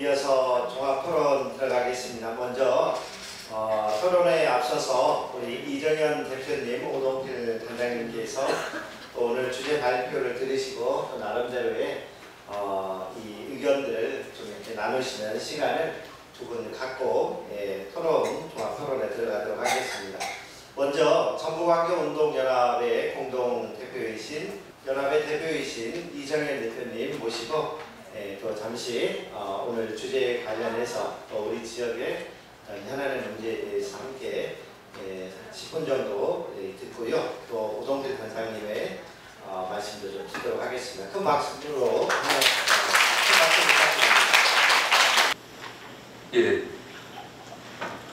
이어서 종합토론 들어가겠습니다. 먼저 토론에 앞서서 우리 이정현 대표님, 오동필 단장님께서 또 오늘 주제 발표를 들으시고 또 나름대로의 이 의견들을 좀 이렇게 나누시는 시간을 두 분 갖고 종합토론에 들어가도록 하겠습니다. 먼저 전국환경운동연합의 공동대표이신 연합의 대표이신 이정현 대표님 모시고 또 잠시 오늘 주제에 관련해서 또 우리 지역의 현안의 문제에 대해서 함께 10분 정도 듣고요. 또 오동필 단장님의 말씀도 좀 듣도록 하겠습니다. 큰 박수로 예,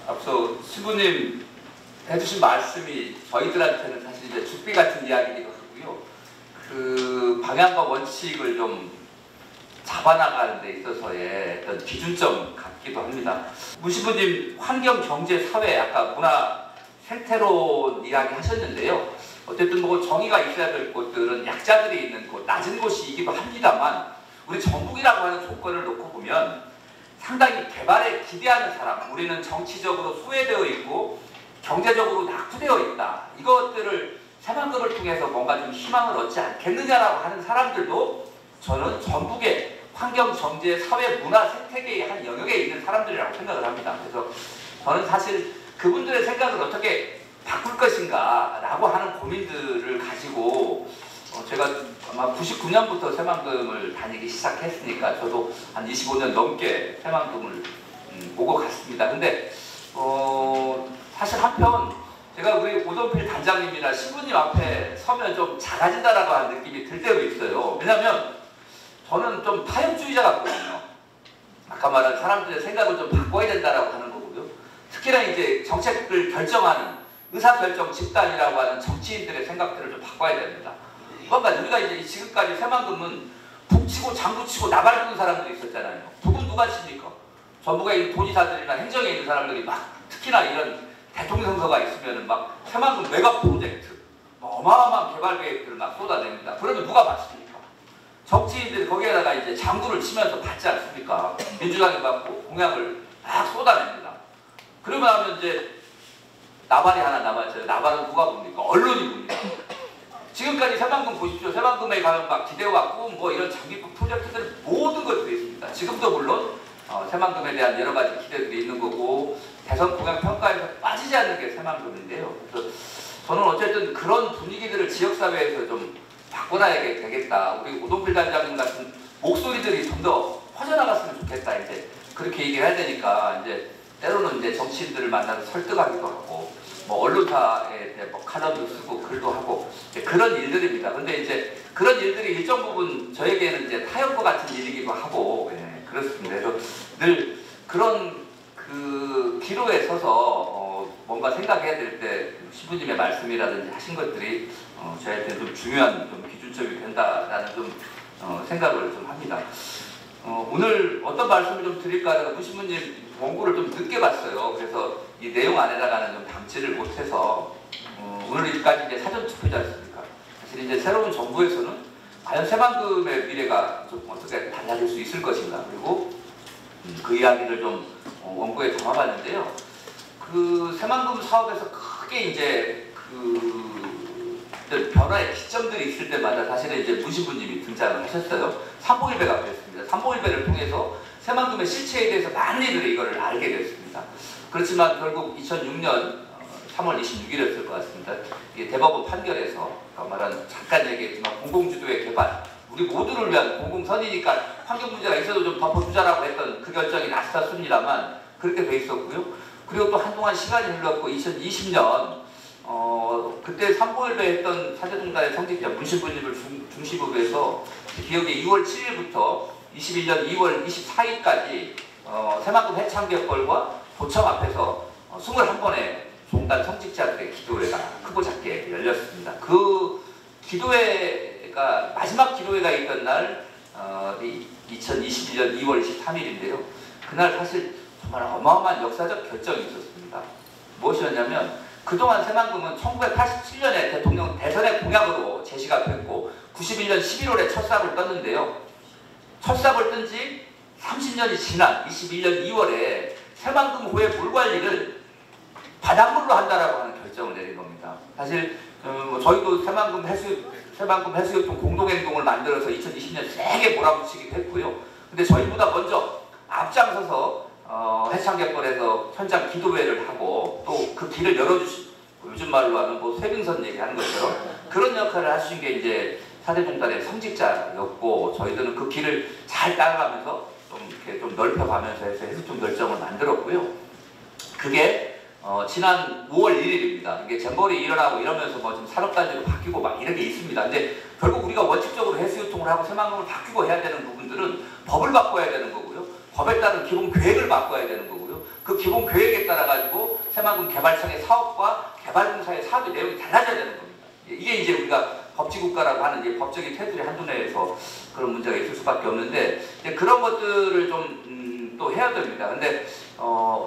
앞서 시부님 해주신 말씀이 저희들한테는 사실 이제 죽비 같은 이야기이기도 하고요. 그 방향과 원칙을 좀 잡아나가는 데 있어서의 어떤 기준점 같기도 합니다. 무시부님 환경, 경제, 사회, 아까 문화, 생태론 이야기 하셨는데요. 어쨌든 뭐 정의가 있어야 될 곳들은 약자들이 있는 곳, 낮은 곳이기도 합니다만 우리 전북이라고 하는 조건을 놓고 보면 상당히 개발에 기대하는 사람, 우리는 정치적으로 소외되어 있고 경제적으로 낙후되어 있다. 이것들을 새만금을 통해서 뭔가 좀 희망을 얻지 않겠느냐라고 하는 사람들도 저는 전북의 환경, 경제, 사회, 문화, 생태계의 한 영역에 있는 사람들이라고 생각을 합니다. 그래서 저는 사실 그분들의 생각을 어떻게 바꿀 것인가 라고 하는 고민들을 가지고 제가 아마 99년부터 새만금을 다니기 시작했으니까 저도 한 25년 넘게 새만금을 오고 갔습니다. 근데 사실 한편 제가 우리 오동필 단장님이나 신부님 앞에 서면 좀 작아진다라고 하는 느낌이 들 때도 있어요. 왜냐하면 저는 좀 타협주의자 같거든요. 아까 말한 사람들의 생각을 좀 바꿔야 된다라고 하는 거고요. 특히나 이제 정책을 결정하는 의사결정 집단이라고 하는 정치인들의 생각들을 좀 바꿔야 됩니다. 그러니까 우리가 이제 지금까지 새만금은 북치고 장구치고 나발 부는 사람들이 있었잖아요. 북은 누가 칩니까? 전북에 있는 도지사들이나 행정에 있는 사람들이 막 특히나 이런 대통령 선거가 있으면 막 새만금 메가 프로젝트, 어마어마한 개발 계획들을 막 쏟아냅니다. 그러면 누가 받습니까? 정치인들이 거기에다가 이제 장구를 치면서 받지 않습니까? 민주당이 받고 공약을 막 쏟아냅니다. 그러면 하면 이제 나발이 하나 남았죠. 나발은 누가 봅니까? 언론이 봅니다. 지금까지 새만금 보십시오. 새만금에 가면 막 기대와 꿈, 뭐 이런 장기품 프로젝트들 모든 것들이 있습니다. 지금도 물론 새만금에 대한 여러 가지 기대들이 있는 거고 대선 공약 평가에서 빠지지 않는 게 새만금인데요. 그래서 저는 어쨌든 그런 분위기들을 지역사회에서 좀 바꿔놔야 되겠다. 우리 오동필 단장님 같은 목소리들이 좀 더 퍼져나갔으면 좋겠다. 이제 그렇게 얘기를 해야 되니까 이제 때로는 이제 정치인들을 만나서 설득하기도 하고 뭐 언론사에 대해 뭐 칼럼도 쓰고 글도 하고 그런 일들입니다. 근데 이제 그런 일들이 일정 부분 저에게는 이제 타협과 같은 일이기도 하고 그렇습니다. 그래서 늘 그런 그 기로에 서서 뭔가 생각해야 될 때 시부님의 말씀이라든지 하신 것들이 저한테 좀 중요한 좀 기준점이 된다라는 좀 생각을 좀 합니다. 오늘 어떤 말씀을 좀 드릴까 하다가 무신부님 원고를 좀 늦게 봤어요. 그래서 이 내용 안에다가는 좀 담지를 못해서 오늘까지 이제 사전 투표지 않습니까? 사실 이제 새로운 정부에서는 과연 새만금의 미래가 좀 어떻게 달라질 수 있을 것인가, 그리고 그 이야기를 좀 원고에 담아봤는데요. 그 새만금 사업에서 크게 이제 그 변화의 기점들이 있을 때마다 사실은 이제 무신부님이 등장을 하셨어요. 삼보일배가 그랬습니다. 삼보일배를 통해서 새만금의 실체에 대해서 많은 이들이 이거를 알게 됐습니다. 그렇지만 결국 2006년 3월 26일이었을 것 같습니다. 이게 대법원 판결에서 말한 잠깐 얘기했지만 공공주도의 개발, 우리 모두를 위한 공공선이니까 환경 문제가 있어도 좀 덮어주자라고 했던 그 결정이 났었습니다만 그렇게 돼 있었고요. 그리고 또 한동안 시간이 흘렀고 2020년 그때 삼보일배 했던 사제동단의 성직자 문신부님을 중심으로 해서 기억에 2월 7일부터 21년 2월 24일까지 새만금 해창개벌과 도청 앞에서 21번의 종단 성직자들의 기도회가 크고 작게 열렸습니다. 그 기도회가 마지막 기도회가 있던 날 2021년 2월 23일인데요. 그날 사실 정말 어마어마한 역사적 결정이 있었습니다. 무엇이었냐면 그동안 새만금은 1987년에 대통령 대선의 공약으로 제시가 됐고 91년 11월에 첫 삽을 떴는데요. 첫 삽을 뜬 지 30년이 지난 21년 2월에 새만금호의 물 관리를 바닷물로 한다라고 하는 결정을 내린 겁니다. 사실 저희도 새만금 해수욕통 공동행동을 만들어서 2020년 세게 몰아붙이기도 했고요. 근데 저희보다 먼저 앞장서서 해창개벌에서 현장 기도회를 하고 또 그 길을 열어주신, 요즘 말로 하는 뭐 쇠빙선 얘기하는 것처럼 그런 역할을 하신 게 이제 사대종단의 성직자였고, 저희들은 그 길을 잘 따라가면서 좀 이렇게 좀 넓혀가면서 해서 해수통 결정을 만들었고요. 그게 지난 5월 1일입니다. 이게 잼버리 일어나고 이러면서 뭐 좀 산업단지로 바뀌고 막 이런 게 있습니다. 근데 결국 우리가 원칙적으로 해수유통을 하고 새만금을 바뀌고 해야 되는 부분들은 법을 바꿔야 되는 거고요. 법에 따른 기본 계획을 바꿔야 되는 거고요. 그 기본 계획에 따라 가지고 새만금 개발청의 사업과 개발공사의 사업의 내용이 달라져야 되는 겁니다. 이게 이제 우리가 법치국가라고 하는 이제 법적인 테두리 한눈에서 그런 문제가 있을 수밖에 없는데, 이제 그런 것들을 좀 또 해야 됩니다. 근데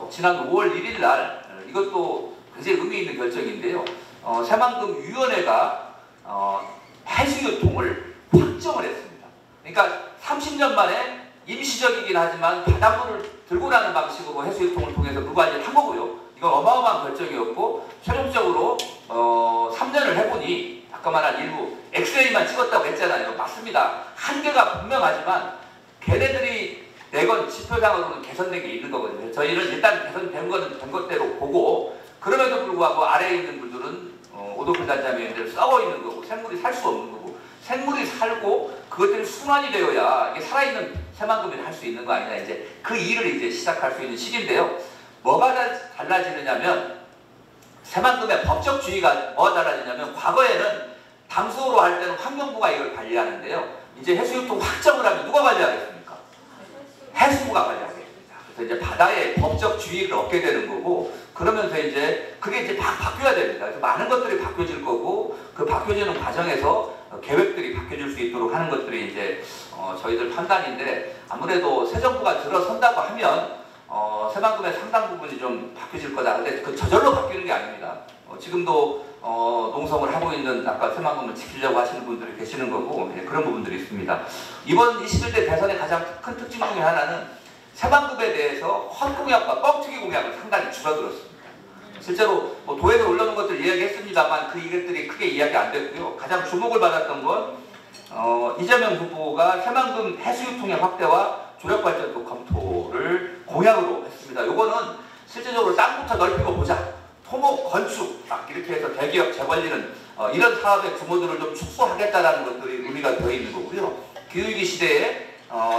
지난 5월 1일 날 이것도 굉장히 의미 있는 결정인데요. 새만금위원회가 해수유통을 확정을 했습니다. 그러니까 30년 만에 임시적이긴 하지만 바닷물을 들고 나는 방식으로 해수유통을 통해서 물 관리를 한 거고요. 이건 어마어마한 결정이었고, 최종적으로 3년을 해보니 아까 말한 일부 엑스레이만 찍었다고 했잖아요. 맞습니다. 한계가 분명하지만 걔네들이 내건 지표상으로는 개선된 게 있는 거거든요. 저희는 일단 개선된 거는 된 것대로 보고, 그럼에도 불구하고 아래에 있는 분들은 오도필 단장위원들 썩어 있는 거고 생물이 살 수 없는 거고, 생물이 살고 그것들이 순환이 되어야 이게 살아있는 새만금을 할 수 있는 거 아니냐, 이제 그 일을 이제 시작할 수 있는 시기인데요. 뭐가 달라지느냐면, 새만금의 법적 주의가 뭐가 달라지냐면, 과거에는 담수호로 할 때는 환경부가 이걸 관리하는데요. 이제 해수유통 확정을 하면 누가 관리하겠습니까? 해수부가 관리하겠습니다. 그래서 이제 바다의 법적 주의를 얻게 되는 거고, 그러면서 이제 그게 이제 막 바뀌어야 됩니다. 그래서 많은 것들이 바뀌어질 거고, 그 바뀌어지는 과정에서 계획들이 바뀌어질 수 있도록 하는 것들이 이제 저희들 판단인데, 아무래도 새 정부가 들어선다고 하면 새만금의 상당 부분이 좀 바뀌어질 거다. 근데 그 저절로 바뀌는 게 아닙니다. 지금도 농성을 하고 있는 아까 새만금을 지키려고 하시는 분들이 계시는 거고, 그런 부분들이 있습니다. 이번 21대 대선의 가장 큰 특징 중에 하나는 새만금에 대해서 헛공약과 뻥튀기 공약을 상당히 줄어들었습니다. 실제로 뭐 도에서 올려놓은 것들 이야기했습니다만 그 이것들이 크게 이야기 안 됐고요. 가장 주목을 받았던 건 이재명 후보가 새만금 해수유통의 확대와 조력발전도 검토를 공약으로 했습니다. 요거는 실제적으로 땅부터 넓히고 보자, 토목, 건축 막 이렇게 해서 대기업 재벌리는 이런 사업의 규모들을 좀 축소하겠다라는 것들이 의미가 되어 있는 거고요. 기후위기 시대에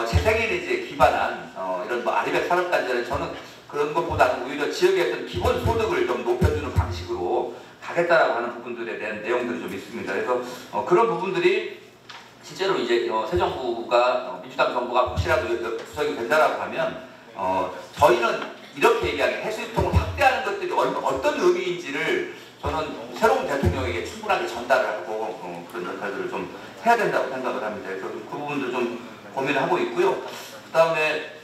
재생에너지에 기반한 이런 뭐 아리백 산업단지는 저는 그런 것보다는 오히려 지역의 어떤 기본 소득을 좀 높여주는 방식으로 가겠다라고 하는 부분들에 대한 내용들이 좀 있습니다. 그래서 그런 부분들이 실제로 이제 새 정부가 민주당 정부가 혹시라도 구성이 된다라고 하면 저희는 이렇게 얘기하는 해수유통을 확대하는 것들이 어떤 의미인지를 저는 새로운 대통령에게 충분하게 전달하고 그런 역할들을 좀 해야 된다고 생각을 합니다. 그래서 그 부분도 좀 고민을 하고 있고요. 그 다음에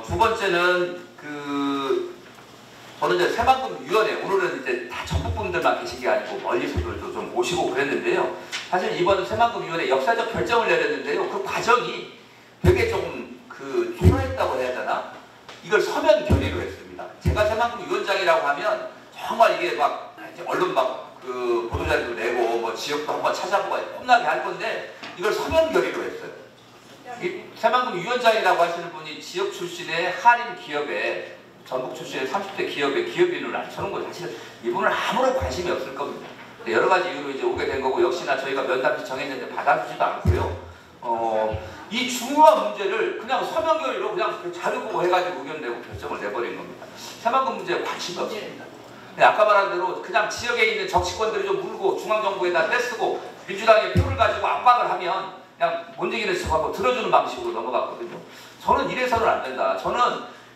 두 번째는 저는 이제 새만금위원회, 오늘은 이제 다 전북 분들만 계신 게 아니고 멀리서들도 좀 오시고 그랬는데요. 사실 이번 새만금위원회 역사적 결정을 내렸는데요. 그 과정이 되게 좀 필요했다고 해야 되나? 이걸 서면 결의로 했습니다. 제가 새만금위원장이라고 하면 정말 이게 막 언론 막 보도자료도 내고 뭐 지역도 한번 찾아보고 혼나게 할 건데, 이걸 서면 결의로 했어요. 이 새만금위원장이라고 하시는 분이 지역 출신의 한인 기업에, 전북 출신의 30대 기업의 기업인을 앉혀놓은 거예요. 사실 이분은 아무런 관심이 없을 겁니다. 여러 가지 이유로 이제 오게 된 거고, 역시나 저희가 면담지 정했는데 받아주지도 않고요. 이 중요한 문제를 그냥 서면 결의로 그냥 자료 보고 해가지고 의견 내고 결정을 내버린 겁니다. 새만금 문제에 관심이 없습니다. 아까 말한 대로 그냥 지역에 있는 정치권들이 좀 물고 중앙정부에다 떼쓰고 민주당의 표를 가지고 압박을 하면 그냥 뭔얘기는 척하고 들어주는 방식으로 넘어갔거든요. 저는 이래서는 안 된다. 저는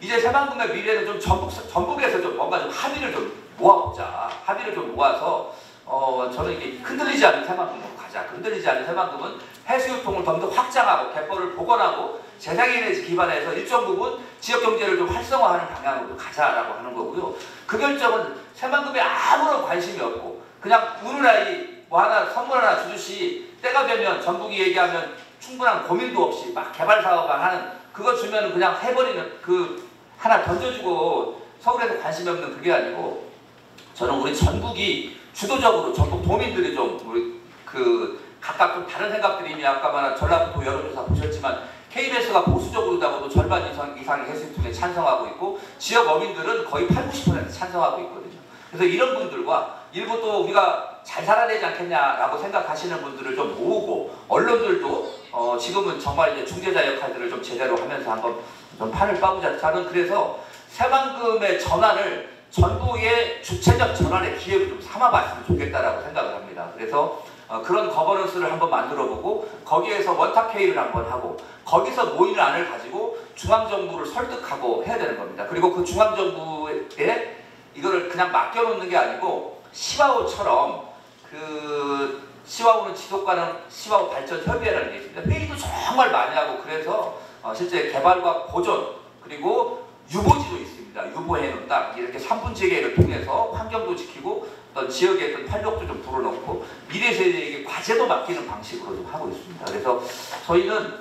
이제 새만금의 미래는 좀 전북에서 좀 뭔가 좀 합의를 좀 모아보자. 합의를 좀 모아서 저는 이게 흔들리지 않는 새만금으로 가자. 흔들리지 않는 새만금은 해수유통을 좀 더 확장하고 갯벌을 복원하고 재생에너지 기반해서 일정 부분 지역 경제를 좀 활성화하는 방향으로 가자라고 하는 거고요. 그 결정은 새만금에 아무런 관심이 없고 그냥 우는 아이 뭐 하나 선물 하나 주듯이 때가 되면 전북이 얘기하면 충분한 고민도 없이 막 개발 사업을 하는 그거 주면 그냥 해버리는 그 하나 던져주고 서울에서 관심이 없는 그게 아니고 저는 우리 전국이 주도적으로 전국 도민들이 좀 우리 그 각각 좀 다른 생각들이 이미 아까 말한 전라북도 여론조사 보셨지만 KBS가 보수적으로다가도 절반 이상이 해수통에 찬성하고 있고 지역 어민들은 거의 80~90% 찬성하고 있거든요. 그래서 이런 분들과 일부 또 우리가 잘 살아야 되지 않겠냐라고 생각하시는 분들을 좀 모으고 언론들도 지금은 정말 이제 중재자 역할들을 좀 제대로 하면서 한번 좀 판을 빠보자. 저는 그래서 새만금의 전환을 전국의 주체적 전환의 기회로 좀 삼아봤으면 좋겠다라고 생각을 합니다. 그래서 그런 거버넌스를 한번 만들어보고 거기에서 원탁회의를 한번 하고 거기서 모이는 안을 가지고 중앙정부를 설득하고 해야 되는 겁니다. 그리고 그 중앙정부에 이거를 그냥 맡겨놓는 게 아니고 시와오처럼 그 시와오는 지속가능 시와오 발전 협의회라는 게 있습니다. 회의도 정말 많이 하고 그래서 실제 개발과 보존 그리고 유보지도 있습니다. 유보해놓은 땅 이렇게 3분체계를 통해서 환경도 지키고 어떤 지역의 어떤 활력도 좀 불어넣고 미래 세대에게 과제도 맡기는 방식으로 좀 하고 있습니다. 그래서 저희는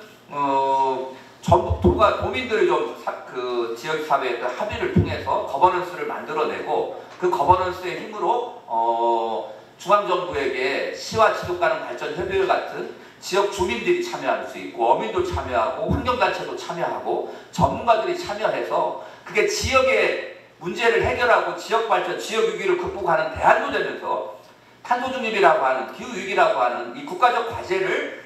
전북도가 도민들이 좀 그 지역 사회의 합의를 통해서 거버넌스를 만들어내고 그 거버넌스의 힘으로 중앙정부에게 시와 지속가능 발전 협의회 같은 지역 주민들이 참여할 수 있고 어민도 참여하고 환경단체도 참여하고 전문가들이 참여해서 그게 지역의 문제를 해결하고 지역 발전, 지역 위기를 극복하는 대안도 되면서 탄소 중립이라고 하는 기후 위기라고 하는 이 국가적 과제를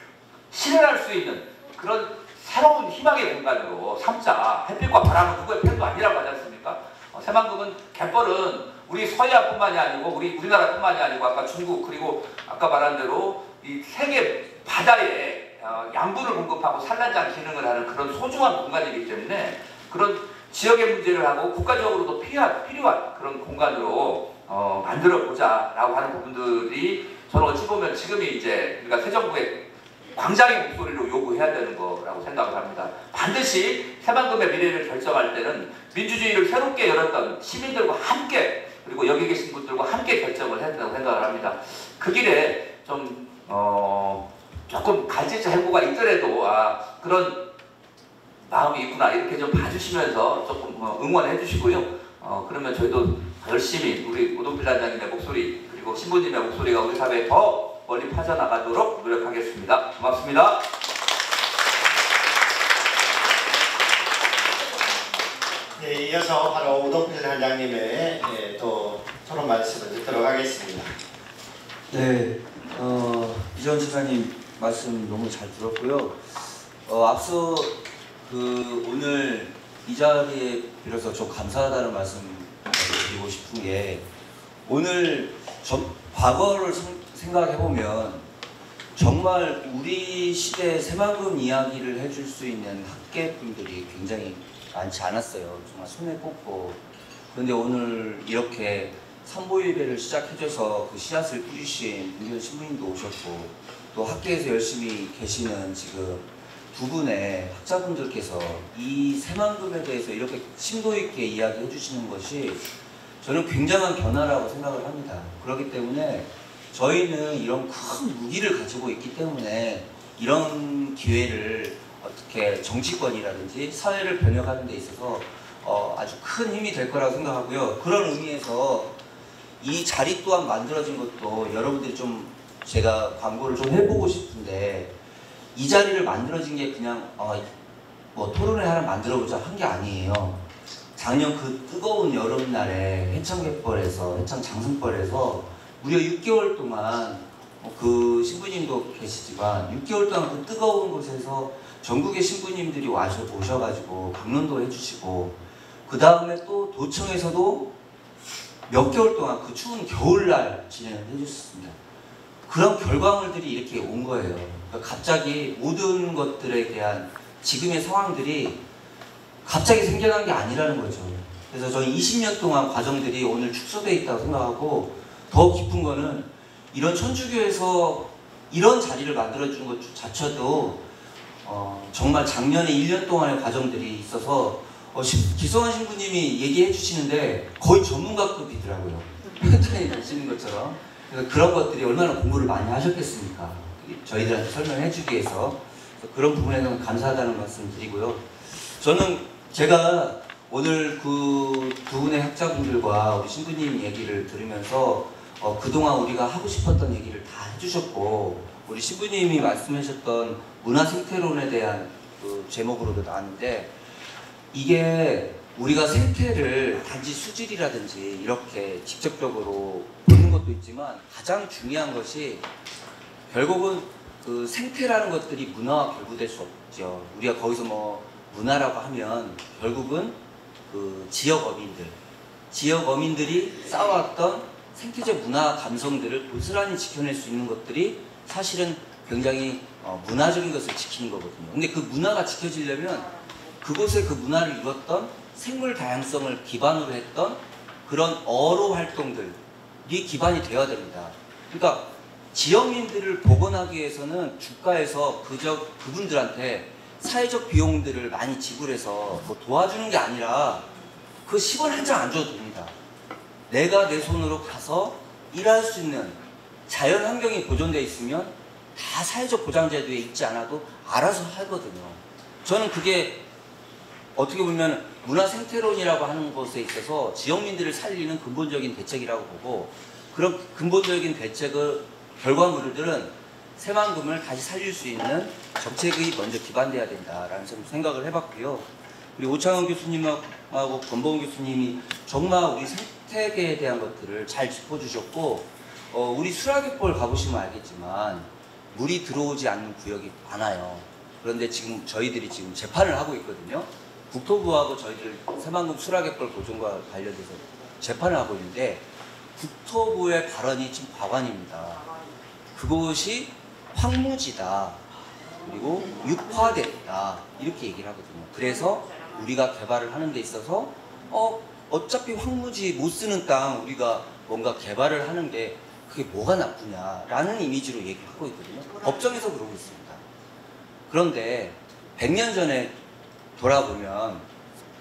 실현할 수 있는 그런 새로운 희망의 공간으로 삼자. 햇빛과 바람은 누구의 편도 아니라고 하지 않습니까? 새만금은 갯벌은 우리 서해안뿐만이 아니고 우리나라뿐만이 아니고 아까 중국 그리고 아까 말한 대로 이 세계 바다에 양분을 공급하고 산란장 기능을 하는 그런 소중한 공간이기 때문에 그런 지역의 문제를 하고 국가적으로도 필요한 그런 공간으로 만들어보자라고 하는 부분들이 저는 어찌 보면 지금이 이제 우리가 새 정부의 광장의 목소리로 요구해야 되는 거라고 생각을 합니다. 반드시 새만금의 미래를 결정할 때는 민주주의를 새롭게 열었던 시민들과 함께 그리고 여기 계신 분들과 함께 결정을 해야 된다고 생각을 합니다. 그 길에 좀 조금 갈지자 행보가 있더라도 그런 마음이 있구나 이렇게 좀 봐주시면서 조금 응원해 주시고요. 그러면 저희도 열심히 우리 오동필 단장님의 목소리 그리고 신부님의 목소리가 우리 사회에 더 멀리 퍼져나가도록 노력하겠습니다. 고맙습니다. 네, 이어서 바로 오동필 단장님의 또 토론 말씀을 듣도록 하겠습니다. 네, 이전 지사님 말씀 너무 잘 들었고요. 앞서 오늘 이 자리에 빌어서 좀 감사하다는 말씀 드리고 싶은 게 오늘 과거를 생각해보면 정말 우리 시대의 새만금 이야기를 해줄 수 있는 학계분들이 굉장히 많지 않았어요. 정말 손에 꼽고. 그런데 오늘 이렇게 산보일배를 시작해줘서 그 씨앗을 뿌리신 문규현 신부님도 오셨고 또 학계에서 열심히 계시는 지금 두 분의 학자분들께서 이 새만금에 대해서 이렇게 심도 있게 이야기해 주시는 것이 저는 굉장한 변화라고 생각을 합니다. 그렇기 때문에 저희는 이런 큰 무기를 가지고 있기 때문에 이런 기회를 어떻게 정치권이라든지 사회를 변혁하는 데 있어서 아주 큰 힘이 될 거라고 생각하고요. 그런 의미에서 이 자리 또한 만들어진 것도 여러분들이 좀 제가 광고를 좀 해보고 싶은데 이 자리를 만들어진 게 그냥 뭐 토론회 하나 만들어보자 한 게 아니에요. 작년 그 뜨거운 여름날에 해창갯벌에서 해창 장승벌에서 무려 6개월 동안 그 신부님도 계시지만 6개월 동안 그 뜨거운 곳에서 전국의 신부님들이 오셔가지고 강론도 해주시고 그 다음에 또 도청에서도 몇 개월 동안 그 추운 겨울날 진행을 해주셨습니다. 그런 결과물들이 이렇게 온 거예요. 그러니까 갑자기 모든 것들에 대한 지금의 상황들이 갑자기 생겨난 게 아니라는 거죠. 그래서 저는 20년 동안 과정들이 오늘 축소되어 있다고 생각하고 더 깊은 거는 이런 천주교에서 이런 자리를 만들어주는 것 자체도 정말 작년에 1년 동안의 과정들이 있어서 기성환 신부님이 얘기해 주시는데 거의 전문가급이더라고요. 편찬이 되시는 것처럼. 그래서 그런 것들이 얼마나 공부를 많이 하셨겠습니까? 저희들한테 설명해 주기 위해서. 그런 부분에는 감사하다는 말씀 드리고요. 저는 제가 오늘 그 두 분의 학자분들과 우리 신부님 얘기를 들으면서 그동안 우리가 하고 싶었던 얘기를 다 해주셨고, 우리 신부님이 말씀하셨던 문화 생태론에 대한 그 제목으로도 나왔는데, 이게 우리가 생태를 단지 수질이라든지 이렇게 직접적으로 보는 것도 있지만, 가장 중요한 것이 결국은 그 생태라는 것들이 문화와 결부될 수 없죠. 우리가 거기서 뭐 문화라고 하면 결국은 그 지역 어민들이 쌓아왔던 생태적 문화 감성들을 고스란히 지켜낼 수 있는 것들이 사실은 굉장히 문화적인 것을 지키는 거거든요. 근데 그 문화가 지켜지려면 그곳에 그 문화를 이뤘던 생물 다양성을 기반으로 했던 그런 어로 활동들이 기반이 되어야 됩니다. 그러니까 지역민들을 복원하기 위해서는 주가에서 그분들한테 사회적 비용들을 많이 지불해서 뭐 도와주는 게 아니라 그 10원 한 장 안 줘도 됩니다. 내가 내 손으로 가서 일할 수 있는 자연 환경이 보존되어 있으면 다 사회적 보장제도에 있지 않아도 알아서 하거든요. 저는 그게 어떻게 보면 문화 생태론이라고 하는 것에 있어서 지역민들을 살리는 근본적인 대책이라고 보고, 그런 근본적인 대책의 결과물들은 새만금을 다시 살릴 수 있는 정책이 먼저 기반돼야 된다라는 생각을 해봤고요. 우리 오창원 교수님하고 권보은 교수님이 정말 우리 생태계에 대한 것들을 잘 짚어주셨고, 우리 수락갯벌 가보시면 알겠지만 물이 들어오지 않는 구역이 많아요. 그런데 지금 저희들이 지금 재판을 하고 있거든요. 국토부하고 저희들 새만금 수락갯벌 보존과 관련돼서 재판을 하고 있는데, 국토부의 발언이 지금 과관입니다. 그것이 황무지다, 그리고 육화됐다, 이렇게 얘기를 하거든요. 그래서 우리가 개발을 하는 데 있어서 어차피 황무지 못 쓰는 땅 우리가 뭔가 개발을 하는데 그게 뭐가 나쁘냐라는 이미지로 얘기를 하고 있거든요. 법정에서 그러고 있습니다. 그런데 100년 전에 돌아보면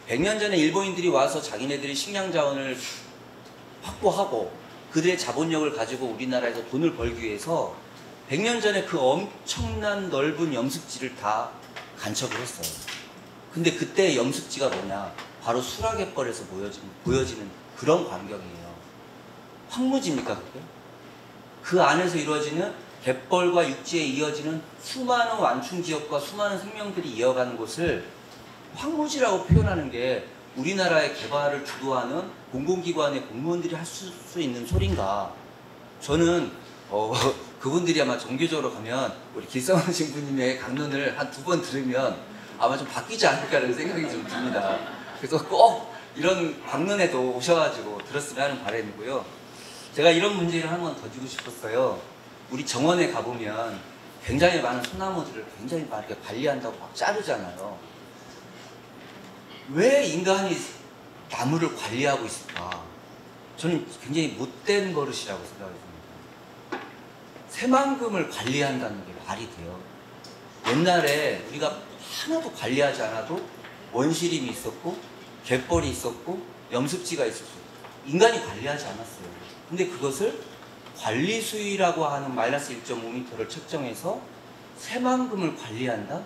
100년 전에 일본인들이 와서 자기네들이 식량 자원을 확보하고 그들의 자본력을 가지고 우리나라에서 돈을 벌기 위해서 100년 전에 그 엄청난 넓은 염습지를 다 간척을 했어요. 근데 그때 염습지가 뭐냐? 바로 수락갯벌에서 보여지는 그런 광경이에요. 황무지입니까 그게? 그 안에서 이루어지는 갯벌과 육지에 이어지는 수많은 완충지역과 수많은 생명들이 이어가는 곳을 황무지라고 표현하는 게 우리나라의 개발을 주도하는 공공기관의 공무원들이 할 수 있는 소린가? 저는 그분들이 아마 정교적으로 가면 우리 길성원 신부님의 강론을 한 2번 들으면 아마 좀 바뀌지 않을까라는 생각이 좀 듭니다. 그래서 꼭 이런 강론에도 오셔가지고 들었으면 하는 바람이고요. 제가 이런 문제를 한 번 더 주고 싶었어요. 우리 정원에 가보면 굉장히 많은 소나무들을 굉장히 막 이렇게 관리한다고 막 자르잖아요. 왜 인간이 나무를 관리하고 있을까? 저는 굉장히 못된 버릇이라고 생각합니다. 새만금을 관리한다는 게 말이 돼요. 옛날에 우리가 하나도 관리하지 않아도 원시림이 있었고 갯벌이 있었고 염습지가 있었어요. 인간이 관리하지 않았어요. 근데 그것을 관리수위라고 하는 마이너스 1.5m를 책정해서 새만금을 관리한다?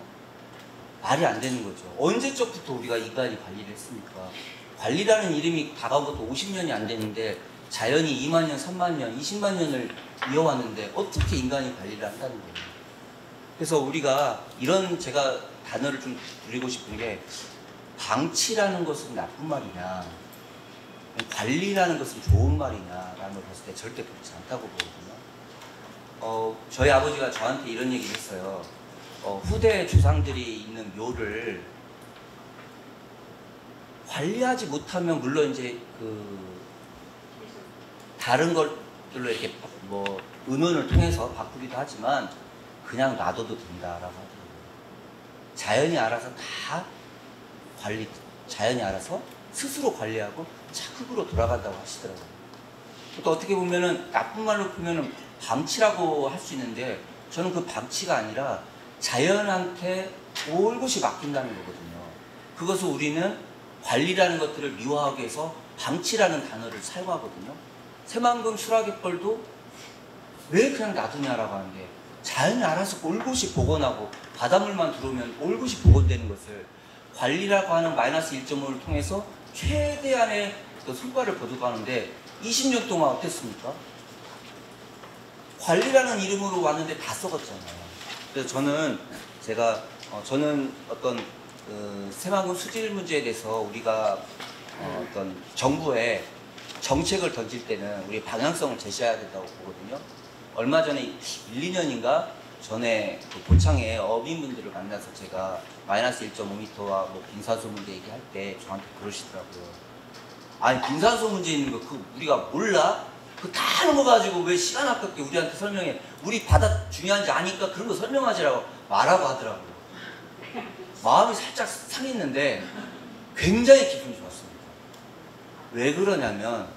말이 안 되는 거죠. 언제적부터 우리가 인간이 관리를 했습니까? 관리라는 이름이 다가온 것도 50년이 안 됐는데 자연이 2만 년, 3만 년, 20만 년을 이어왔는데 어떻게 인간이 관리를 한다는 거예요. 그래서 우리가 이런 제가 단어를 좀 드리고 싶은 게, 방치라는 것은 나쁜 말이냐, 관리라는 것은 좋은 말이냐라는 걸 봤을 때 절대 그렇지 않다고 보거든요. 저희 아버지가 저한테 이런 얘기를 했어요. 후대 조상들이 있는 묘를 관리하지 못하면 물론 이제 다른 것들로 이렇게 뭐 의논을 통해서 바꾸기도 하지만 그냥 놔둬도 된다라고 하더라고요. 자연이 알아서 다 자연이 알아서 스스로 관리하고 자극으로 돌아간다고 하시더라고요. 또 어떻게 보면은 나쁜 말로 보면은 방치라고 할 수 있는데, 저는 그 방치가 아니라 자연한테 올곧이 맡긴다는 거거든요. 그것을 우리는 관리라는 것들을 미화하기 위해서 방치라는 단어를 사용하거든요. 새만금 수락갯벌도 왜 그냥 놔두냐라고 하는데, 자연이 알아서 올곧이 복원하고 바닷물만 들어오면 올곧이 복원되는 것을 관리라고 하는 마이너스 1.5를 통해서 최대한의 그 성과를 거둬가는데 20년 동안 어땠습니까? 관리라는 이름으로 왔는데 다 썩었잖아요. 그래서 저는 어떤 새만금 수질 문제에 대해서 우리가 어떤 정부에 정책을 던질 때는 우리 방향성을 제시해야 된다고 보거든요. 얼마 전에 1, 2년인가 전에 그 고창에 어민분들을 만나서 제가 마이너스 1.5m와 뭐 빈산소 문제 얘기할 때 저한테 그러시더라고요. 아니 빈산소 문제 있는 거 그거 우리가 몰라? 그 다 하는 거 가지고 왜 시간 아깝게 우리한테 설명해? 우리 바다 중요한지 아니까 그런 거 설명하지라고 말하고 하더라고요. 마음이 살짝 상했는데 굉장히 기분이 좋았습니다. 왜 그러냐면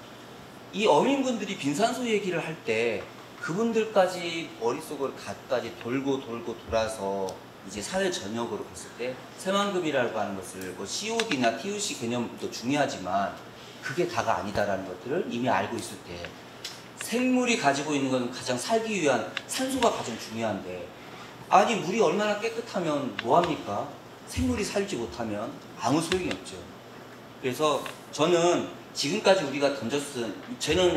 이 어민분들이 빈산소 얘기를 할 때 그분들까지 머릿속을 갖까지 돌고 돌아서 이제 사회 전역으로 갔을 때 새만금이라고 하는 것을 뭐 COD나 TOC 개념도 중요하지만 그게 다가 아니다라는 것들을 이미 알고 있을 때 생물이 가지고 있는 건 가장 살기 위한 산소가 가장 중요한데 아니 물이 얼마나 깨끗하면 뭐합니까? 생물이 살지 못하면 아무 소용이 없죠. 그래서 저는 지금까지 우리가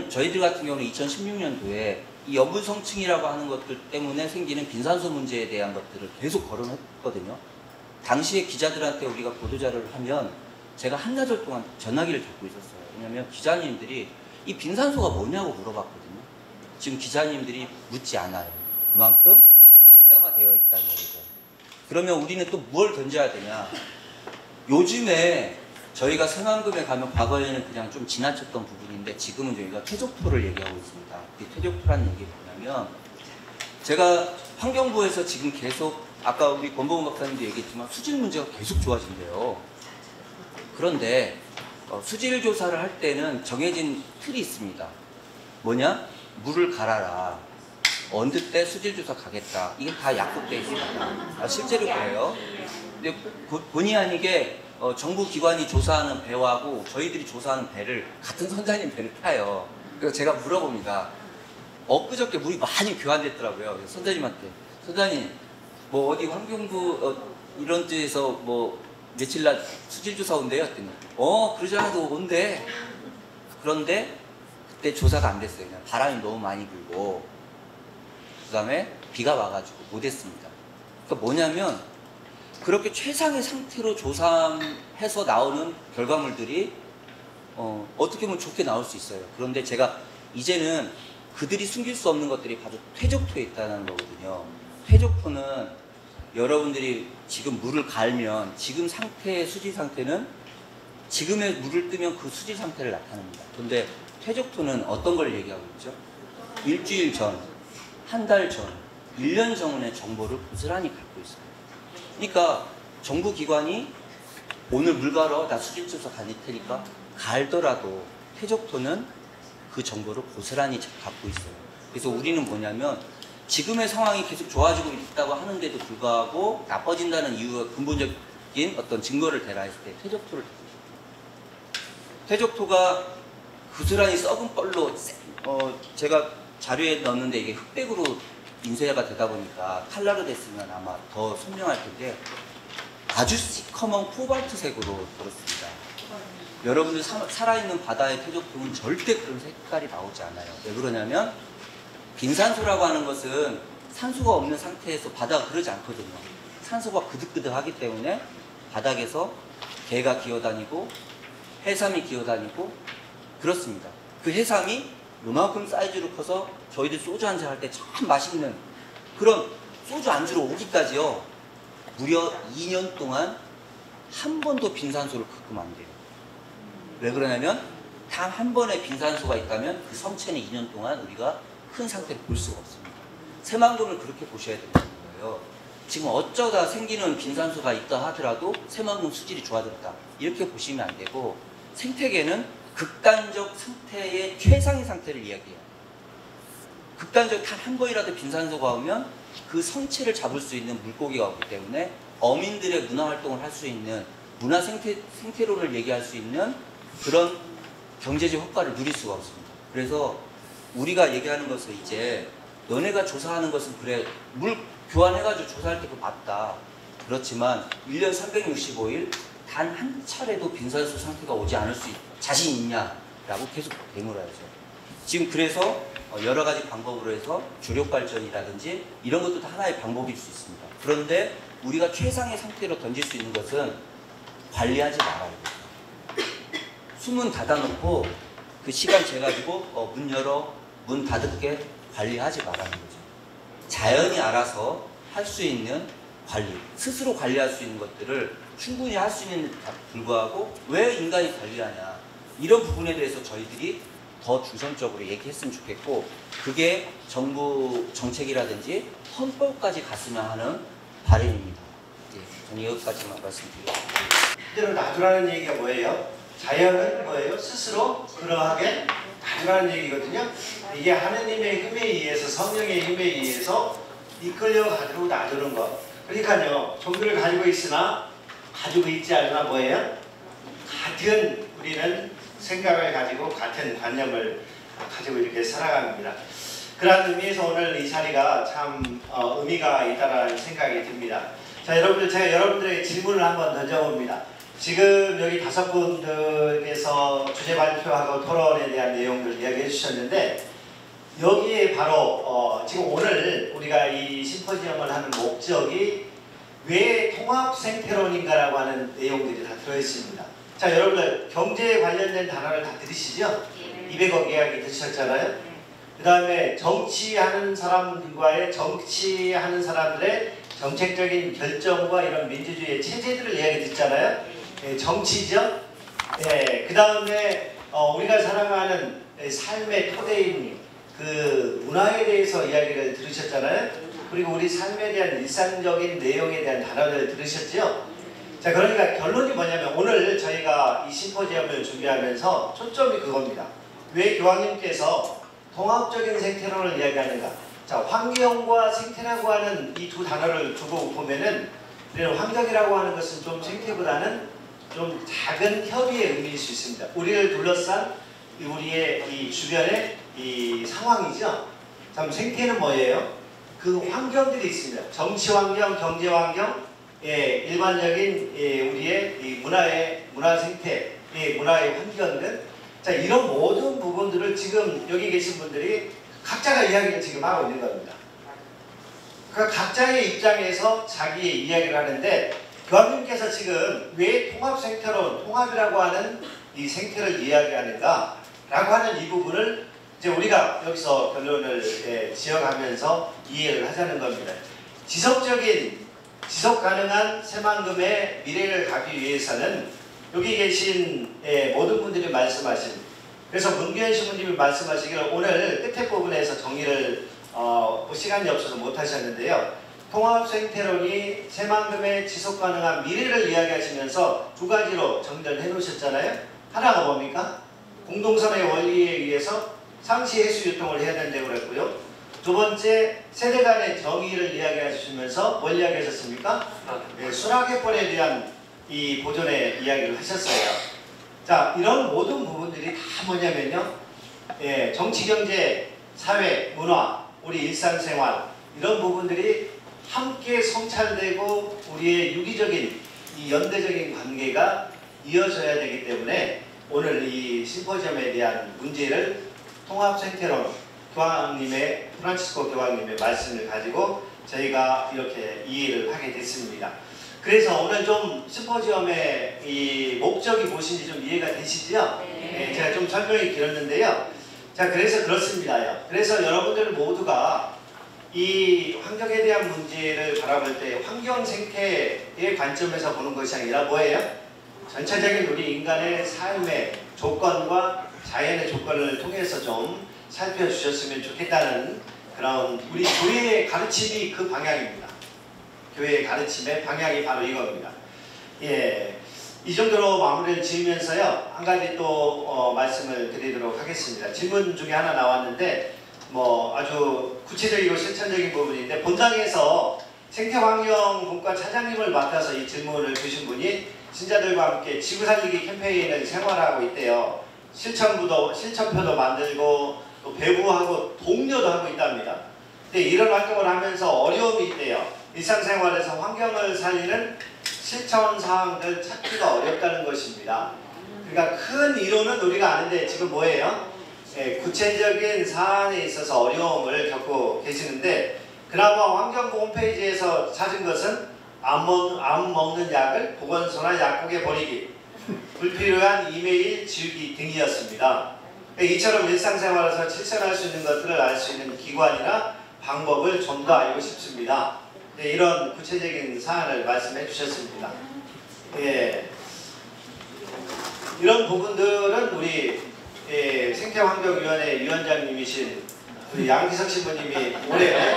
저희들 같은 경우는 2016년도에 이 여분성층이라고 하는 것들 때문에 생기는 빈산소 문제에 대한 것들을 계속 거론했거든요. 당시에 기자들한테 우리가 보도자료를 하면 제가 한나절 동안 전화기를 잡고 있었어요. 왜냐면 기자님들이 이 빈산소가 뭐냐고 물어봤거든요. 지금 기자님들이 묻지 않아요. 그만큼 일상화되어 있다는 얘기죠. 그러면 우리는 또 뭘 던져야 되냐? 요즘에 저희가 새만금에 가면 과거에는 그냥 좀 지나쳤던 부분인데 지금은 저희가 퇴적토를 얘기하고 있습니다. 이 퇴적토라는 얘기 뭐냐면 제가 환경부에서 지금 계속 아까 우리 권보은 박사님도 얘기했지만 수질 문제가 계속 좋아진대요. 그런데 수질 조사를 할 때는 정해진 틀이 있습니다. 뭐냐? 물을 갈아라. 어느 때 수질 조사 가겠다. 이게 다 약속되어 있습니다. 실제로 그래요. 근데 본의 아니게 정부 기관이 조사하는 배하고 저희들이 조사하는 배를 같은 선장님 배를 타요. 그래서 제가 물어봅니다. 엊그저께 물이 많이 교환됐더라고요. 그래서 선장님한테 선장님 뭐 어디 환경부 이런 데에서 뭐 며칠 날 수질 조사 온대요. 했더니 그러지 않아도 온대. 그런데 그때 조사가 안 됐어요. 그냥 바람이 너무 많이 불고 그 다음에 비가 와가지고 못했습니다. 그러니까 뭐냐면 그렇게 최상의 상태로 조사해서 나오는 결과물들이 어떻게 보면 좋게 나올 수 있어요. 그런데 제가 이제는 그들이 숨길 수 없는 것들이 바로 퇴적토에 있다는 거거든요. 퇴적토는 여러분들이 지금 물을 갈면 지금 상태의 수질 상태는 지금의 물을 뜨면 그 수질 상태를 나타냅니다. 그런데 퇴적토는 어떤 걸 얘기하고 있죠? 일주일 전, 한 달 전, 1년 전의 정보를 고스란히 갖고 있어요. 그러니까 정부 기관이 오늘 물 갈아 나 수질 조사 다닐 테니까 갈더라도 퇴적토는 그 정보를 고스란히 갖고 있어요. 그래서 우리는 뭐냐면 지금의 상황이 계속 좋아지고 있다고 하는데도 불구하고 나빠진다는 이유가 근본적인 어떤 증거를 대라 했을 때 퇴적토를 퇴적토가 고스란히 썩은 뻘로 제가 자료에 넣었는데 이게 흑백으로 인쇄가 되다 보니까 칼라로 됐으면 아마 더 선명할 텐데 아주 시커먼 코발트색으로 들었습니다. 여러분들 살아있는 바다의 퇴적토는 절대 그런 색깔이 나오지 않아요. 왜 그러냐면 빈산소라고 하는 것은 산소가 없는 상태에서 바다가 그러지 않거든요. 산소가 그득그득하기 때문에 바닥에서 개가 기어다니고 해삼이 기어다니고 그렇습니다. 그 해삼이 요만큼 사이즈로 커서 저희들 소주 한잔 할 때 참 맛있는 그런 소주 안주로 오기까지요. 무려 2년 동안 한 번도 빈산소를 겪으면 안 돼요. 왜 그러냐면 단 한 번의 빈산소가 있다면 그 성체는 2년 동안 우리가 큰 상태를 볼 수가 없습니다. 새만금을 그렇게 보셔야 된다는 거예요. 지금 어쩌다 생기는 빈산소가 있다 하더라도 새만금 수질이 좋아졌다. 이렇게 보시면 안 되고 생태계는 극단적 상태의 최상의 상태를 이야기해요. 극단적 단 한 번이라도 빈산소가 오면 그 성체를 잡을 수 있는 물고기가 없기 때문에 어민들의 문화활동을 할 수 있는 문화 생태론을 얘기할 수 있는 그런 경제적 효과를 누릴 수가 없습니다. 그래서 우리가 얘기하는 것은 이제 너네가 조사하는 것은 그래 물 교환해가지고 조사할 때 그거 맞다. 그렇지만 1년 365일 단 한 차례도 빈산소 상태가 오지 않을 수 자신 있냐라고 계속 되물어야죠. 지금 그래서 여러 가지 방법으로 해서 주력 발전이라든지 이런 것도 다 하나의 방법일 수 있습니다. 그런데 우리가 최상의 상태로 던질 수 있는 것은 관리하지 말아야 돼요. 수문 닫아놓고 그 시간 재가지고 문 열어 문 닫을게 관리하지 말라는 거죠. 자연이 알아서 할 수 있는 관리, 스스로 관리할 수 있는 것들을 충분히 할 수 있는 데 불구하고 왜 인간이 관리하냐, 이런 부분에 대해서 저희들이 더 중점적으로 얘기했으면 좋겠고, 그게 정부 정책이라든지 헌법까지 갔으면 하는 바람입니다. 예, 저는 여기까지만 말씀드리겠습니다. 그대로 놔두라는 얘기가 뭐예요? 자연은 뭐예요? 스스로 그러하게 놔두라는 얘기거든요. 이게 하느님의 힘에 의해서, 성령의 힘에 의해서 이끌려 가지고 놔두는 것. 그러니까요, 종교를 가지고 있으나 가지고 있지 않으나 뭐예요? 같은 우리는 생각을 가지고 같은 관념을 가지고 이렇게 살아갑니다. 그런 의미에서 오늘 이 자리가 참 의미가 있다는 생각이 듭니다. 자, 여러분들, 제가 여러분들에게 질문을 한번 던져봅니다. 지금 여기 5분들께서 주제 발표하고 토론에 대한 내용들 이야기해 주셨는데, 여기에 바로 지금 오늘 우리가 이 심포지엄을 하는 목적이 왜 통합생태론인가라고 하는 내용들이 다 들어있습니다. 자, 여러분들 경제에 관련된 단어를 다 들으시죠? 200억 이야기 들으셨잖아요? 그 다음에 정치하는 사람들과의 정치하는 사람들의 정책적인 결정과 이런 민주주의의 체제들을 이야기 듣잖아요? 예, 정치죠? 예, 그 다음에 우리가 살아가는 삶의 토대인 그 문화에 대해서 이야기를 들으셨잖아요? 그리고 우리 삶에 대한 일상적인 내용에 대한 단어를 들으셨죠? 자, 그러니까 결론이 뭐냐면 오늘 저희가 이 심포지엄을 준비하면서 초점이 그겁니다. 왜 교황님께서 통합적인 생태론을 이야기하는가? 자, 환경과 생태라고 하는 이 두 단어를 두고 보면은 우리는 환경이라고 하는 것은 좀 생태보다는 좀 작은 협의의 의미일 수 있습니다. 우리를 둘러싼 우리의 이 주변의 이 상황이죠. 참 생태는 뭐예요? 그 환경들이 있습니다. 정치 환경, 경제 환경, 예, 일반적인 우리의 이 문화 생태, 문화의 환경들, 자, 이런 모든 부분들을 지금 여기 계신 분들이 각자가 이야기를 지금 하고 있는 겁니다. 그러니까 각자의 입장에서 자기의 이야기를 하는데, 교황님께서 지금 왜 통합생태론, 통합이라고 하는 이 생태를 이야기하는가 라고 하는 이 부분을 이제 우리가 여기서 결론을 지어가면서 이해를 하자는 겁니다. 지속 가능한 새만금의 미래를 가기 위해서는 여기 계신 모든 분들이 말씀하신, 그래서 문규현 신부님이 말씀하시기를 오늘 끝에 부분에서 정리를 시간이 없어서 못하셨는데요. 통합생태론이 새만금의 지속가능한 미래를 이야기하시면서 두 가지로 정리를 해놓으셨잖아요. 하나가 뭡니까? 공동선의 원리에 의해서 상시 해수 유통을 해야 된다고 그랬고요. 두 번째, 세대 간의 정의를 이야기하시면서 뭘 이야기하셨습니까? 수락해권에 대한 이 보존의 이야기를 하셨어요. 자, 이런 모든 부분들이 다 뭐냐면요, 정치, 경제, 사회, 문화, 우리 일상생활, 이런 부분들이 함께 성찰되고 우리의 유기적인 이 연대적인 관계가 이어져야 되기 때문에 오늘 이 심포지엄에 대한 문제를 통합생태론 프란치스코 교황님의 말씀을 가지고 저희가 이렇게 이해를 하게 됐습니다. 그래서 오늘 좀 심포지엄의 이 목적이 무엇인지 좀 이해가 되시죠? 네, 제가 좀 설명이 길었는데요. 자, 그래서 그렇습니다. 그래서 여러분들 모두가 이 환경에 대한 문제를 바라볼 때 환경 생태의 관점에서 보는 것이 아니라 뭐예요? 전체적인 우리 인간의 삶의 조건과 자연의 조건을 통해서 좀 살펴주셨으면 좋겠다는 그런 우리 교회의 가르침이 그 방향입니다. 교회의 가르침의 방향이 바로 이겁니다. 예, 이 정도로 마무리를 지으면서요, 한 가지 또 말씀을 드리도록 하겠습니다. 질문 중에 하나 나왔는데 뭐 아주 구체적이고 실천적인 부분인데, 본당에서 생태환경분과 차장님을 맡아서 이 질문을 주신 분이 신자들과 함께 지구살리기 캠페인을 생활하고 있대요. 실천표도 만들고 또 배부하고 독려도 하고 있답니다. 근데 이런 활동을 하면서 어려움이 있대요. 일상생활에서 환경을 살리는 실천 사항들 찾기가 어렵다는 것입니다. 그러니까 큰 이론은 우리가 아는데 지금 뭐예요? 구체적인 사안에 있어서 어려움을 겪고 계시는데 그나마 환경부 홈페이지에서 찾은 것은 안 먹는 약을 보건소나 약국에 버리기, 불필요한 이메일 지우기 등이었습니다. 이처럼 일상생활에서 실천할 수 있는 것들을 알 수 있는 기관이나 방법을 좀 더 알고 싶습니다. 이런 구체적인 사안을 말씀해 주셨습니다. 이런 부분들은 우리 생태환경위원회 위원장님이신 우리 양기석 신부님이 올해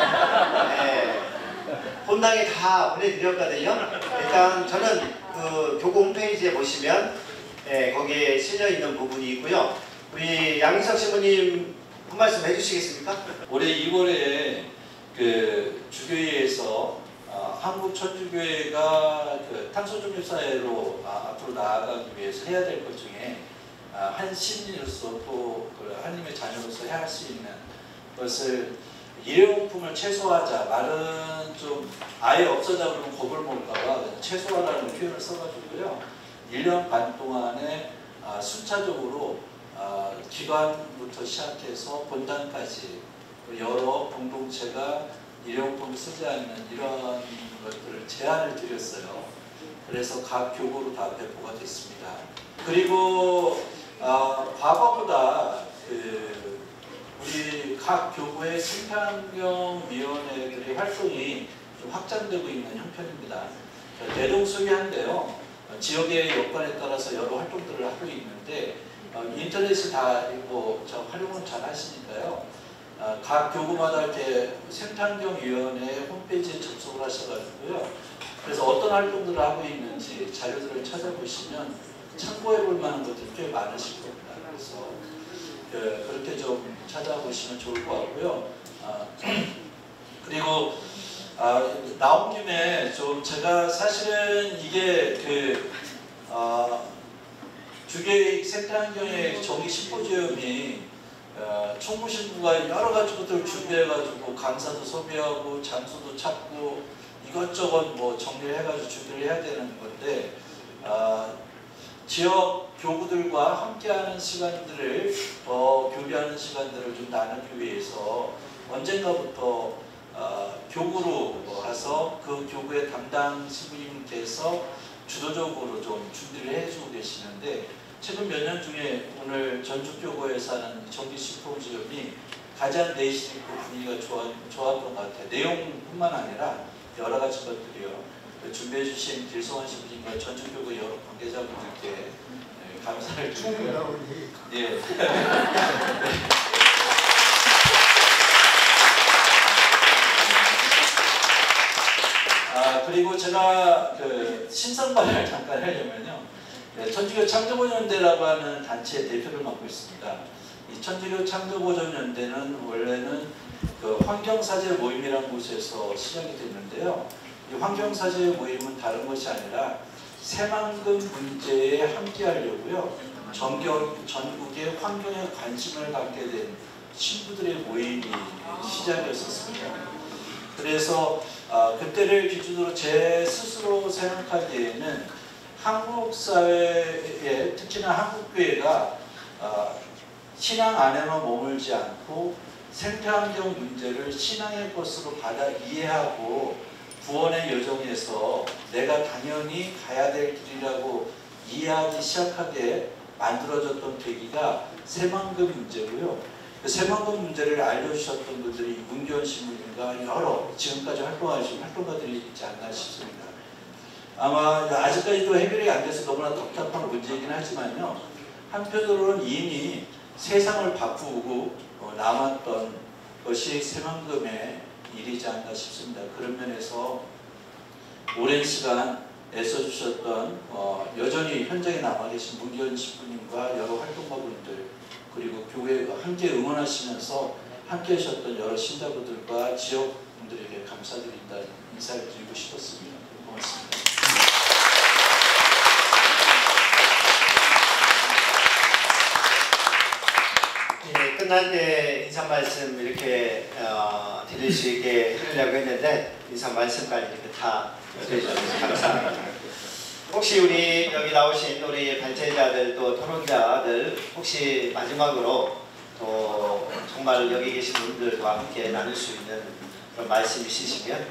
본당에 다 보내드렸거든요. 일단 저는 그 교구 홈페이지에 보시면 거기에 실려 있는 부분이 있고요. 우리 양기석 신부님 한 말씀 해주시겠습니까? 올해 2월에 그 주교회에서 한국천주교회가 그 탄소중립사회로 앞으로 나아가기 위해서 해야 될 것 중에 한 시민으로서 또 하나님의 자녀로서 해야 할 수 있는 것을 일회용품을 최소화하자. 말은 좀 아예 없어져 그러면 겁을 먹을까봐 최소화라는 표현을 써가지고요. 1년 반 동안에 순차적으로 기관부터 시작해서 본당까지 여러 공동체가 일회용품을 쓰지 않는 이런 것들을 제안을 드렸어요. 그래서 각 교구로 다 배포가 됐습니다. 그리고 과거보다 우리 각 교구의 생태환경위원회들의 활동이 좀 확장되고 있는 형편입니다. 대동소이한데요. 지역의 여건에 따라서 여러 활동들을 하고 있는데 인터넷을 다 활용을 잘 하시니까요. 각 교구마다 이렇게 생태환경위원회 홈페이지에 접속을 하셔가지고요. 그래서 어떤 활동들을 하고 있는지 자료들을 찾아보시면 참고해 볼 만한 것들이 꽤 많으실 겁니다. 그래서 그렇게 좀 찾아보시면 좋을 것 같고요. 그리고 나온 김에 좀 제가 사실은 이게 주계획 생태환경의 정기 심포지엄이 총무신부가 여러 가지 것들을 준비해가지고 강사도 섭외하고 장소도 찾고 이것저것 정리를 해가지고 준비를 해야 되는 건데 지역 교구들과 함께하는 시간들을 교류하는 시간들을 좀 나누기 위해서 언젠가부터 교구로 가서 그 교구의 담당 신부님께서 주도적으로 좀 준비를 해주고 계시는데 최근 몇 년 중에 오늘 전주교구에서 하는 정기 심포지엄이 가장 내실 있고 분위기가 좋았던 것 같아요. 내용뿐만 아니라 여러 가지 것들이요. 준비해 주신 길성환 신부님과 전주교구 여러 관계자분들께 감사를 드리고요. 예. 그리고 제가 신상발을 잠깐 하려면요. 천주교 창조보존연대라고 하는 단체의 대표를 맡고 있습니다. 이 천주교 창조보존연대는 원래는 환경사제 모임이라는 곳에서 시작이 됐는데요. 이 환경사제 모임은 다른 것이 아니라 새만금 문제에 함께 하려고요. 전국의 환경에 관심을 갖게 된 신부들의 모임이 시작이었습니다. 그래서 그때를 기준으로 제 스스로 생각하기에는 한국 사회에 특히나 한국교회가 신앙 안에만 머물지 않고 생태환경 문제를 신앙의 것으로 받아 이해하고 구원의 여정에서 내가 당연히 가야 될 길이라고 이해하기 시작하게 만들어졌던 계기가 새만금 문제고요. 그 새만금 문제를 알려주셨던 분들이 문기원 신부님과 여러 지금까지 활동하신 활동가들이 있지 않나 싶습니다. 아마 아직까지도 해결이 안 돼서 너무나 답답한 문제이긴 하지만요. 한편으로는 이미 세상을 바꾸고 남았던 것이 새만금의 일이지 않나 싶습니다. 그런 면에서 오랜 시간 애써주셨던 여전히 현장에 남아 계신 문기현 신부님과 여러 활동가분들 그리고 교회가 함께 응원하시면서 함께 하셨던 여러 신자분들과 지역분들에게 감사드린다는 인사를 드리고 싶었습니다. 고맙습니다. 네, 끝날 때 인사 말씀 이렇게 드릴 수 있게 하려고 했는데 인사 말씀까지 이렇게 다 해주셔서 감사합니다. 혹시 우리 여기 나오신 우리 발제자들 또 토론자들 혹시 마지막으로 또 정말 여기 계신 분들과 함께 나눌 수 있는 그런 말씀 있으시면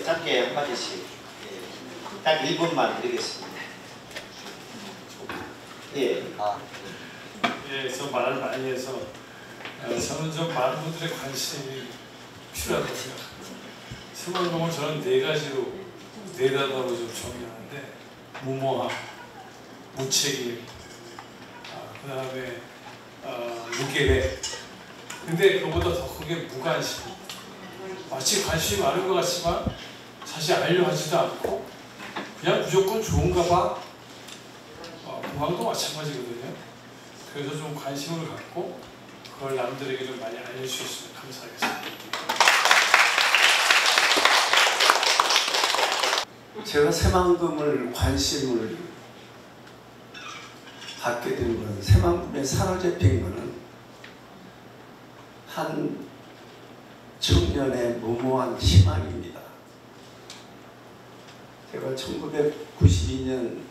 짧게 한마디씩 딱 1분만 드리겠습니다. 예. 예, 저 말을 많이 해서 저는 좀 많은 분들의 관심이 필요하다고 생각합니다. 새만금을 저는 4가지로 단어로 좀 정의하는데 무모함, 무책임, 그 다음에 무계획. 근데 그보다 더 크게 무관심. 마치 관심이 많은 것 같지만 사실 알려 하지도 않고 그냥 무조건 좋은가 봐. 공항도 마찬가지거든요. 그래서 좀 관심을 갖고 그걸 남들에게 좀 많이 알려주셨으면 감사하겠습니다. 제가 새만금을 관심을 갖게 된 것은 새만금에 사로잡힌 것은 한 청년의 무모한 희망입니다. 제가 1992년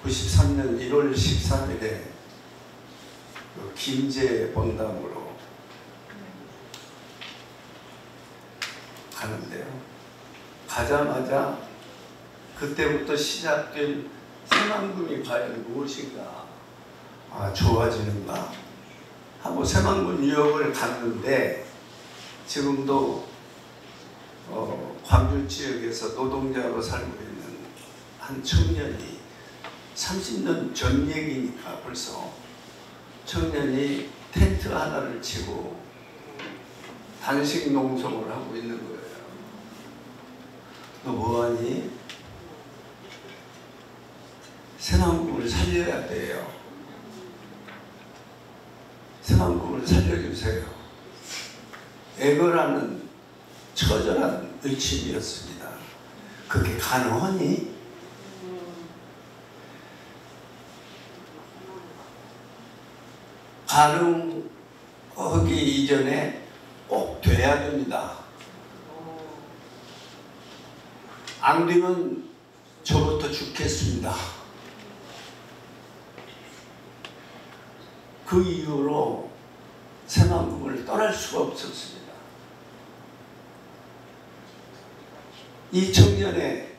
93년 1월 13일에 그 김제 본담으로 가는데요. 가자마자 그때부터 시작된 새만금이 과연 무엇인가, 좋아지는가 하고 새만금 유역을 갔는데 지금도 광주 지역에서 노동자로 살고 있는 한 청년이 30년 전 얘기니까 벌써 청년이 텐트 하나를 치고 단식 농성을 하고 있는 거예요. 너 뭐하니? 새만금을 살려야 돼요. 새만금을 살려주세요. 애걸하는 처절한 의침이었습니다. 그게 가능하니? 가능하기 이전에 꼭 돼야 됩니다. 안 되면 저부터 죽겠습니다. 그 이후로 새만금을 떠날 수가 없었습니다. 이 청년의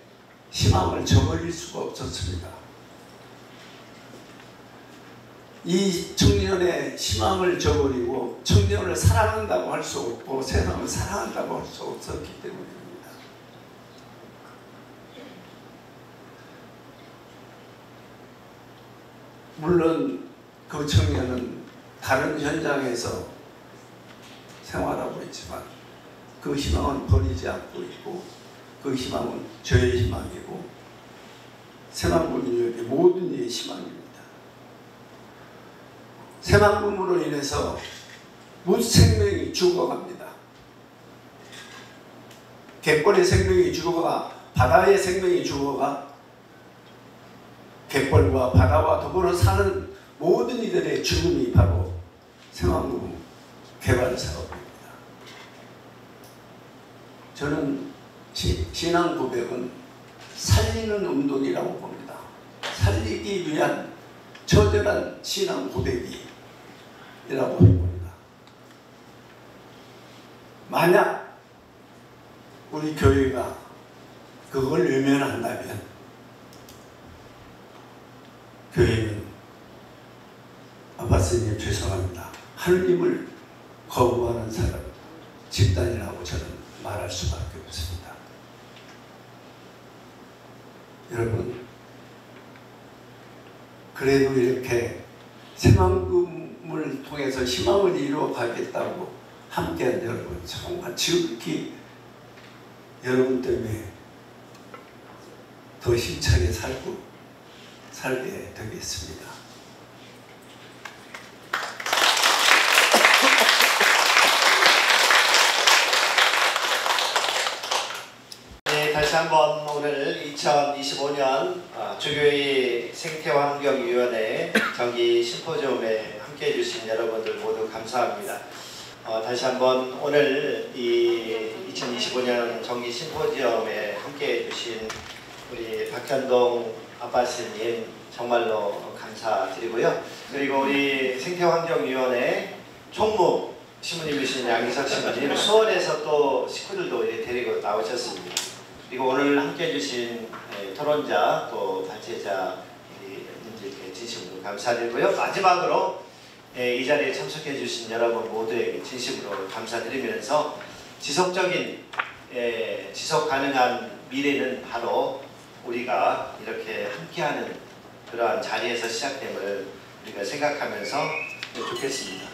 희망을 저버릴 수가 없었습니다. 이 청년의 희망을 저버리고 청년을 사랑한다고 할 수 없고 세상을 사랑한다고 할 수 없었기 때문입니다. 물론 그 청년은 다른 현장에서 생활하고 있지만 그 희망은 버리지 않고 있고 그 희망은 저의 희망이고 새만금 유역의 모든 이의 희망입니다. 새만금으로 인해서 무생명이 죽어갑니다. 갯벌의 생명이 죽어가, 바다의 생명이 죽어가, 갯벌과 바다와 더불어 사는 모든 이들의 죽음이 바로 새만금 개발 사업입니다. 저는 신앙 고백은 살리는 운동이라고 봅니다. 살리기 위한 처절한 신앙 고백이라고 봅니다. 만약 우리 교회가 그걸 외면한다면 교회는 아파스님 죄송합니다. 하느님을 거부하는 사람 집단이라고 저는 말할 수밖에 없습니다. 여러분, 그래도 이렇게 새만금을 통해서 희망을 이루어 가겠다고 함께한 여러분 정말 지극히 여러분 때문에 더 힘차게 살게 되겠습니다. 네, 다시 한번 오늘 2025년 주교의 생태환경위원회 정기 심포지엄에 함께해 주신 여러분들 모두 감사합니다. 다시 한번 오늘 이 2025년 정기 심포지엄에 함께해 주신 우리 박현동 아빠스님 정말로 감사드리고요. 그리고 우리 생태환경위원회 총무 신부님이신 양기석 신부님, 수원에서 또 식구들도 데리고 나오셨습니다. 그리고 오늘 함께 해주신 토론자 또 발제자 분들께 진심으로 감사드리고요. 마지막으로 이 자리에 참석해 주신 여러분 모두에게 진심으로 감사드리면서 지속적인 지속 가능한 미래는 바로 우리가 이렇게 함께하는 그러한 자리에서 시작됨을 우리가 생각하면서 좋겠습니다.